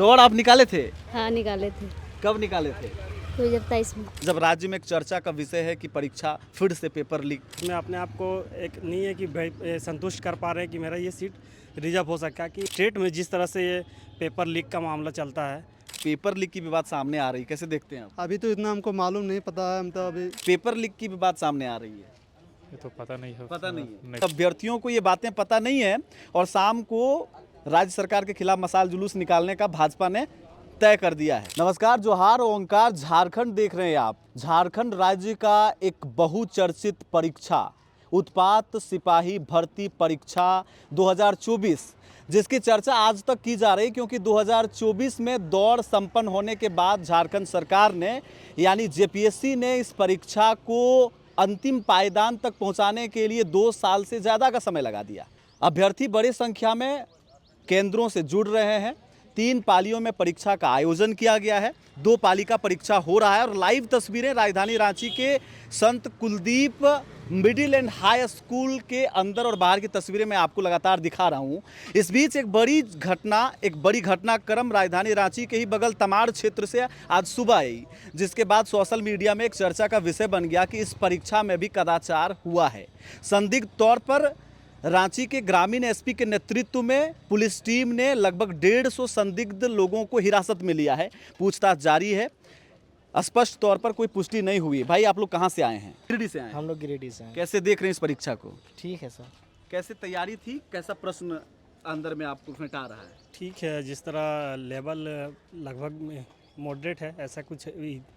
दौड़ आप निकाले थे? हाँ निकाले थे। कब निकाले थे? 2023 में। जब राज्य में एक चर्चा का विषय है कि परीक्षा फिर से पेपर लीक। मैं अपने आप को एक नहीं है कि भाई संतुष्ट कर पा रहे हैं कि मेरा ये सीट रिजर्व हो सकता है कि स्टेट में जिस तरह से ये पेपर लीक का मामला चलता है। पेपर लीक की विवाद सामने आ रही, कैसे देखते हैं आप? अभी तो इतना हमको मालूम नहीं पता है, हम तो अभी पेपर लीक की विवाद सामने आ रही है, ये तो पता नहीं है। पता नहीं है। अभ्यर्थियों को ये बातें पता नहीं है और शाम को राज्य सरकार के खिलाफ मशाल जुलूस निकालने का भाजपा ने तय कर दिया है। नमस्कार, जोहार ओंकार, झारखंड देख रहे हैं आप। झारखंड राज्य का एक बहुचर्चित परीक्षा उत्पात सिपाही भर्ती परीक्षा 2024, जिसकी चर्चा आज तक की जा रही क्योंकि 2024 में दौड़ संपन्न होने के बाद झारखंड सरकार ने यानी जेपीएससी ने इस परीक्षा को अंतिम पायदान तक पहुंचाने के लिए 2 साल से ज़्यादा का समय लगा दिया। अभ्यर्थी बड़ी संख्या में केंद्रों से जुड़ रहे हैं। 3 पालियों में परीक्षा का आयोजन किया गया है। 2 पाली का परीक्षा हो रहा है और लाइव तस्वीरें राजधानी रांची के संत Kuldeep middle and high school के अंदर और बाहर की तस्वीरें मैं आपको लगातार दिखा रहा हूं। इस बीच एक बड़ी घटनाक्रम राजधानी रांची के ही बगल तमाड़ क्षेत्र से आज सुबह आई, जिसके बाद सोशल मीडिया में एक चर्चा का विषय बन गया कि इस परीक्षा में भी कदाचार हुआ है। संदिग्ध तौर पर रांची के ग्रामीण एसपी के नेतृत्व में पुलिस टीम ने लगभग 150 संदिग्ध लोगों को हिरासत में लिया है। पूछताछ जारी है। स्पष्ट तौर पर कोई पुष्टि नहीं हुई। भाई, आप लोग कहाँ से आए हैं? गिरिडीह से आए हैं। हम लोग गिरिडीह से हैं। कैसे देख रहे हैं इस परीक्षा को? ठीक है सर। कैसे तैयारी थी? कैसा प्रश्न अंदर में आपको फेंटा रहा है? ठीक है, जिस तरह लेवल लगभग मॉडरेट है, ऐसा कुछ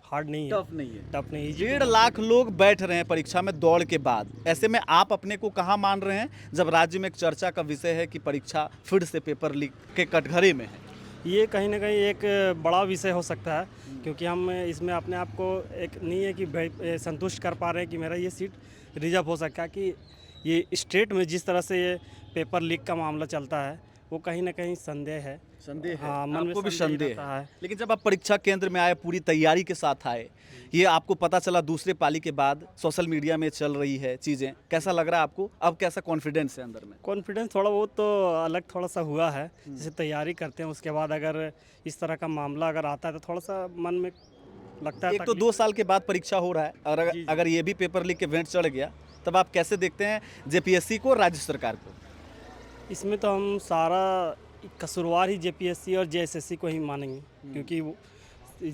हार्ड नहीं है, टफ नहीं है। टफ नहीं है। 1.5 लाख लोग बैठ रहे हैं परीक्षा में दौड़ के बाद। ऐसे में आप अपने को कहाँ मान रहे हैं जब राज्य में एक चर्चा का विषय है कि परीक्षा फिर से पेपर लीक के कटघरे में है? ये कहीं ना कहीं एक बड़ा विषय हो सकता है क्योंकि हम इसमें अपने आप को एक नहीं है कि भाई संतुष्ट कर पा रहे हैं कि मेरा ये सीट रिजर्व हो सकता है कि ये स्टेट में जिस तरह से ये पेपर लीक का मामला चलता है वो कहीं ना कहीं संदेह है। हाँ, मन आपको में भी संदेह संदेह रहता है। है। लेकिन जब आप परीक्षा केंद्र में आए, पूरी तैयारी के साथ आए, ये आपको पता चला दूसरे पाली के बाद, सोशल मीडिया में चल रही है चीज़ें, कैसा लग रहा है आपको? अब कैसा कॉन्फिडेंस है अंदर में? कॉन्फिडेंस थोड़ा बहुत तो अलग थोड़ा सा हुआ है। जैसे तैयारी करते हैं उसके बाद अगर इस तरह का मामला अगर आता है तो थोड़ा सा मन में लगता है। एक तो 2 साल के बाद परीक्षा हो रहा है और अगर ये भी पेपर लीक के भेंट चढ़ गया, तब आप कैसे देखते हैं जेपीएससी को, राज्य सरकार को? इसमें तो हम सारा कसूरवार ही जेपीएससी और जेएसएससी को ही मानेंगे क्योंकि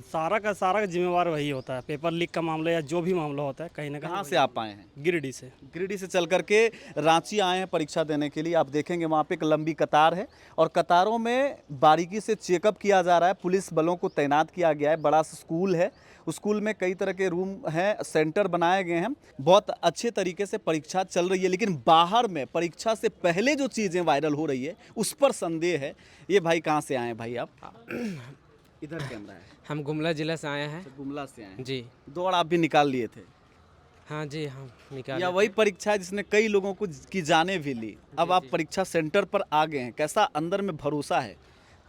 सारा का जिम्मेवार वही होता है। पेपर लीक का मामला या जो भी मामला होता है कहीं ना कहीं। कहाँ से आप आए हैं? गिरिडीह से। गिरिडीह से चल करके रांची आए हैं परीक्षा देने के लिए। आप देखेंगे वहाँ पे एक लंबी कतार है और कतारों में बारीकी से चेकअप किया जा रहा है। पुलिस बलों को तैनात किया गया है। बड़ा सा स्कूल है, उस स्कूल में कई तरह के रूम हैं, सेंटर बनाए गए हैं। बहुत अच्छे तरीके से परीक्षा चल रही है। लेकिन बाहर में परीक्षा से पहले जो चीज़ें वायरल हो रही है उस पर संदेह है। ये भाई कहाँ से आए हैं भाई आप? इधर कैमरा है। हम गुमला जिला से आए हैं। गुमला से आए हैं जी। दौड़ आप भी निकाल लिए थे? हाँ जी, हम निकाल। या वही परीक्षा है जिसने कई लोगों को की जाने भी ली। अब आप परीक्षा सेंटर पर आ गए हैं, कैसा अंदर में भरोसा है?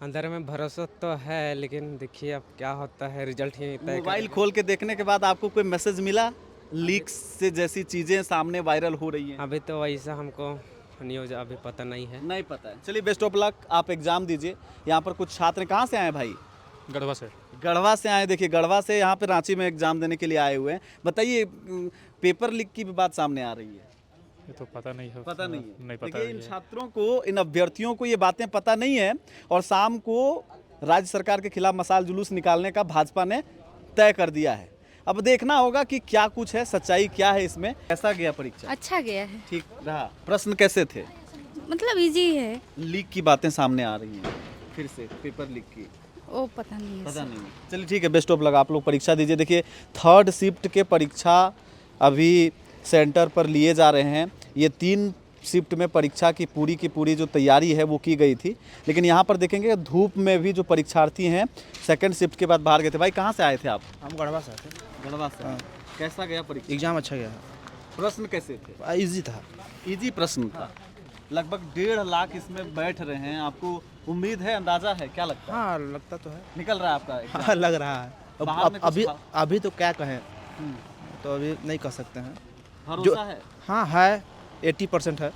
अंदर में भरोसा तो है, लेकिन देखिए अब क्या होता है, रिजल्ट ही तय मोबाइल खोल के देखने के बाद आपको कोई मैसेज मिला लीक से जैसी चीज़ें सामने वायरल हो रही हैं? अभी तो वैसा हमको न्यूज़ अभी पता नहीं है। नहीं पता है। चलिए, बेस्ट ऑफ लक, आप एग्जाम दीजिए। यहाँ पर कुछ छात्र कहाँ से आए भाई? गढ़वा से। गढ़वा से आए। देखिए, गढ़वा से यहाँ पे रांची में एग्जाम देने के लिए आए हुए हैं। बताइए, पेपर लीक की भी बात सामने आ रही है, ये तो पता नहीं है। पता नहीं है। नहीं पता देखिए, इन है। छात्रों को, इन अभ्यर्थियों को ये बातें पता नहीं है और शाम को राज्य सरकार के खिलाफ मशाल जुलूस निकालने का भाजपा ने तय कर दिया है। अब देखना होगा कि क्या कुछ है, सच्चाई क्या है इसमें। कैसा गया परीक्षा? अच्छा गया है। ठीक रहा? प्रश्न कैसे थे? मतलब इजी है। लीक की बातें सामने आ रही हैं फिर से, पेपर लीक की। ओ पता नहीं है। पता नहीं है। चलिए ठीक है, बेस्ट ऑफ लक, आप लोग परीक्षा दीजिए। देखिए, 3rd शिफ्ट के परीक्षा अभी सेंटर पर लिए जा रहे हैं। ये 3 शिफ्ट में परीक्षा की पूरी जो तैयारी है वो की गई थी। लेकिन यहाँ पर देखेंगे धूप में भी जो परीक्षार्थी हैं 2nd शिफ्ट के बाद बाहर गए थे। भाई कहाँ से आए थे आप? हम गढ़वा से थे। गढ़वा से। कैसा गया परीक्षा? एग्जाम अच्छा गया। प्रश्न कैसे थे? इजी था। इजी प्रश्न था। लगभग 1.5 लाख इसमें बैठ रहे हैं। आपको उम्मीद है, अंदाजा है, क्या लगता है? हाँ, लगता तो है। निकल रहा है आपका एग्जाम? हाँ, लग रहा है। बाहर में कुछ अभी तो क्या कहें, तो अभी नहीं कह सकते हैं। भरोसा है? हाँ है, 80% है।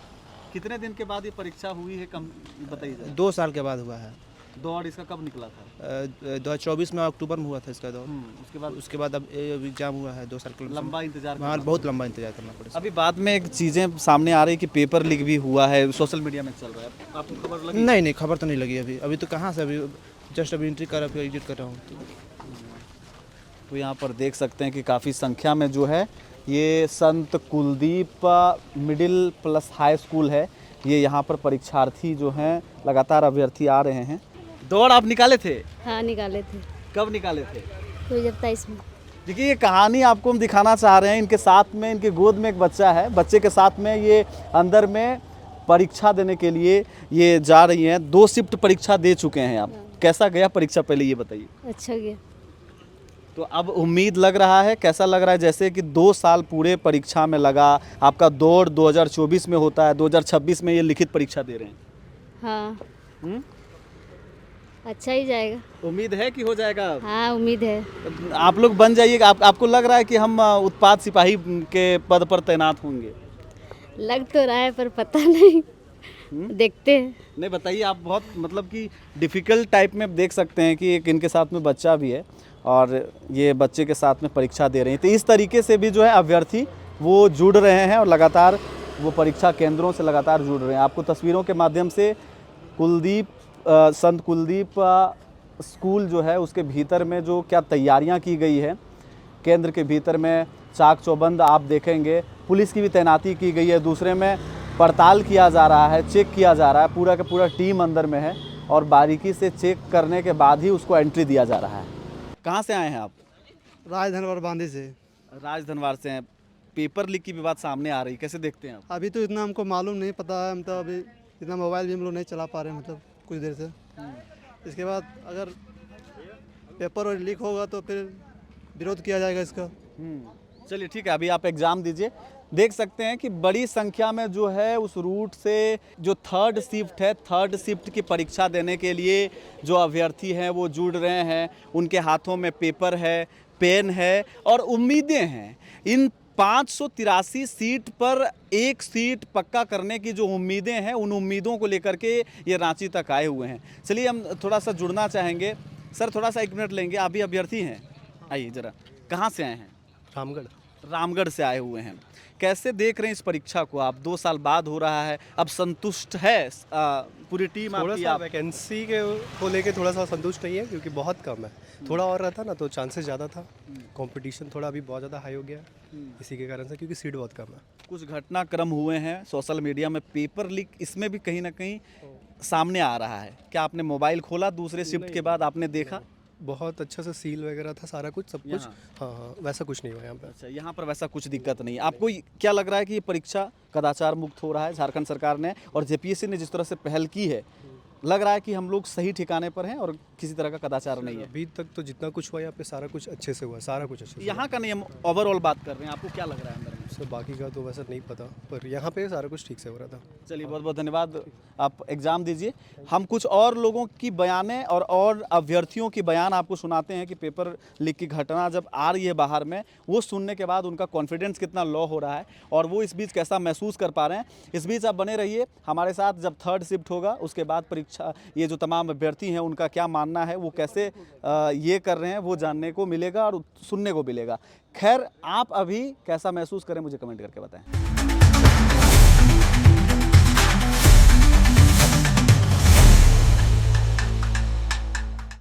कितने दिन के बाद ये परीक्षा हुई है, कम बताइए? 2 साल के बाद हुआ है। दौड़ इसका कब निकला था? 2024 में अक्टूबर में हुआ था इसका दौर। उसके बाद अब एग्जाम हुआ है 2 साल का। लंबा इंतजार हाँ, बहुत लंबा इंतजार करना पड़ा। अभी बाद में एक चीज़ें सामने आ रही कि पेपर लीक भी हुआ है, सोशल मीडिया में चल रहा है, आपको खबर लगी? नहीं, खबर तो नहीं लगी अभी तो कहाँ से, अभी जस्ट अभी एंट्री कर फिर एडिट कर रहा हूँ। तो यहाँ पर देख सकते हैं कि काफ़ी संख्या में जो है ये संत Kuldeep middle plus high school है, ये यहाँ पर परीक्षार्थी जो हैं लगातार अभ्यर्थी आ रहे हैं। दौड़ आप निकाले थे? हाँ निकाले थे कब निकाले थे? 2023 में। देखिए ये कहानी आपको हम दिखाना चाह रहे हैं। इनके साथ में, इनके गोद में एक बच्चा है, बच्चे के साथ में ये अंदर में परीक्षा देने के लिए ये जा रही हैं। 2 शिफ्ट परीक्षा दे चुके हैं आप। कैसा गया परीक्षा, पहले ये बताइए। अच्छा गया। तो अब उम्मीद लग रहा है, कैसा लग रहा है? जैसे कि 2 साल पूरे परीक्षा में लगा, आपका दौड़ 2024 में होता है, 2026 में ये लिखित परीक्षा दे रहे हैं। हाँ अच्छा ही जाएगा। उम्मीद है कि हो जाएगा? हाँ उम्मीद है। आप लोग बन जाइएगा। आपको लग रहा है कि हम उत्पाद सिपाही के पद पर तैनात होंगे? लग तो रहा है पर पता नहीं, देखते हैं। नहीं बताइए, आप बहुत मतलब कि डिफ़िकल्ट टाइप में देख सकते हैं कि एक इनके साथ में बच्चा भी है और ये बच्चे के साथ में परीक्षा दे रहे हैं। तो इस तरीके से भी जो है अभ्यर्थी वो जुड़ रहे हैं और लगातार वो परीक्षा केंद्रों से लगातार जुड़ रहे हैं। आपको तस्वीरों के माध्यम से संत कुलदीप स्कूल जो है उसके भीतर में जो क्या तैयारियां की गई है, केंद्र के भीतर में चाक चौबंद आप देखेंगे, पुलिस की भी तैनाती की गई है, दूसरे में पड़ताल किया जा रहा है, चेक किया जा रहा है, पूरा का पूरा टीम अंदर में है और बारीकी से चेक करने के बाद ही उसको एंट्री दिया जा रहा है। कहाँ से आए हैं आप? राजधनवर बांधे से। राजधनवार से हैं। पेपर लीक की भी बात सामने आ रही, कैसे देखते हैं आप? अभी तो इतना हमको मालूम नहीं पता है, मतलब अभी इतना मोबाइल भी हम लोग नहीं चला पा रहे हैं, मतलब कुछ देर से। इसके बाद अगर पेपर और लीक होगा तो फिर विरोध किया जाएगा इसका। चलिए ठीक है, अभी आप एग्ज़ाम दीजिए। देख सकते हैं कि बड़ी संख्या में जो है उस रूट से जो 3rd शिफ्ट है, 3rd शिफ्ट की परीक्षा देने के लिए जो अभ्यर्थी हैं वो जुड़ रहे हैं। उनके हाथों में पेपर है, पेन है और उम्मीदें हैं। इन 583 सीट पर एक सीट पक्का करने की जो उम्मीदें हैं, उन उम्मीदों को लेकर के ये रांची तक आए हुए हैं। चलिए हम थोड़ा सा जुड़ना चाहेंगे। सर थोड़ा सा 1 मिनट लेंगे, आप भी अभ्यर्थी हैं? आइए ज़रा, कहाँ से आए हैं? रामगढ़ से आए हुए हैं। कैसे देख रहे हैं इस परीक्षा को आप? 2 साल बाद हो रहा है, अब संतुष्ट है पूरी टीम थोड़ा आपकी? सा आप वैकेंसी के को लेके थोड़ा सा संतुष्ट नहीं है क्योंकि बहुत कम है। थोड़ा और रहता ना तो चांसेस ज़्यादा था। कंपटीशन थोड़ा अभी बहुत ज़्यादा हाई हो गया है इसी के कारण से, क्योंकि सीट बहुत कम है। कुछ घटनाक्रम हुए हैं सोशल मीडिया में, पेपर लीक इसमें भी कहीं ना कहीं सामने आ रहा है। क्या आपने मोबाइल खोला दूसरे शिफ्ट के बाद, आपने देखा? बहुत अच्छा से सील वगैरह था, सारा कुछ सब कुछ। हाँ, वैसा कुछ नहीं हुआ यहाँ पे। अच्छा, यहाँ पर वैसा कुछ दिक्कत नहीं। आपको क्या लग रहा है कि ये परीक्षा कदाचार मुक्त हो रहा है झारखंड सरकार ने और जेपीएससी ने जिस तरह से पहल की है, लग रहा है कि हम लोग सही ठिकाने पर हैं और किसी तरह का कदाचार नहीं है? अभी तक तो जितना कुछ हुआ यहाँ पे सारा कुछ अच्छे से हुआ, सारा कुछ अच्छे से यहाँ का नहीं, हम ओवरऑल बात कर रहे हैं। आपको क्या लग रहा है अंदर में? हुआ। बाकी का तो वैसा नहीं पता, पर यहाँ पे सारा कुछ ठीक से हो रहा था। चलिए बहुत बहुत धन्यवाद, आप एग्ज़ाम दीजिए। हम कुछ और लोगों की बयानें और अभ्यर्थियों की बयान आपको सुनाते हैं कि पेपर लीक की घटना जब आ रही है बाहर में, वो सुनने के बाद उनका कॉन्फिडेंस कितना लो हो रहा है और वो इस बीच कैसा महसूस कर पा रहे हैं। इस बीच आप बने रहिए हमारे साथ। जब 3rd शिफ्ट होगा उसके बाद परीक्षा, ये जो तमाम अभ्यर्थी हैं उनका क्या मानना है, वो कैसे ये कर रहे हैं, वो जानने को मिलेगा और सुनने को मिलेगा। खैर, आप अभी कैसा महसूस करें मुझे कमेंट करके बताएं।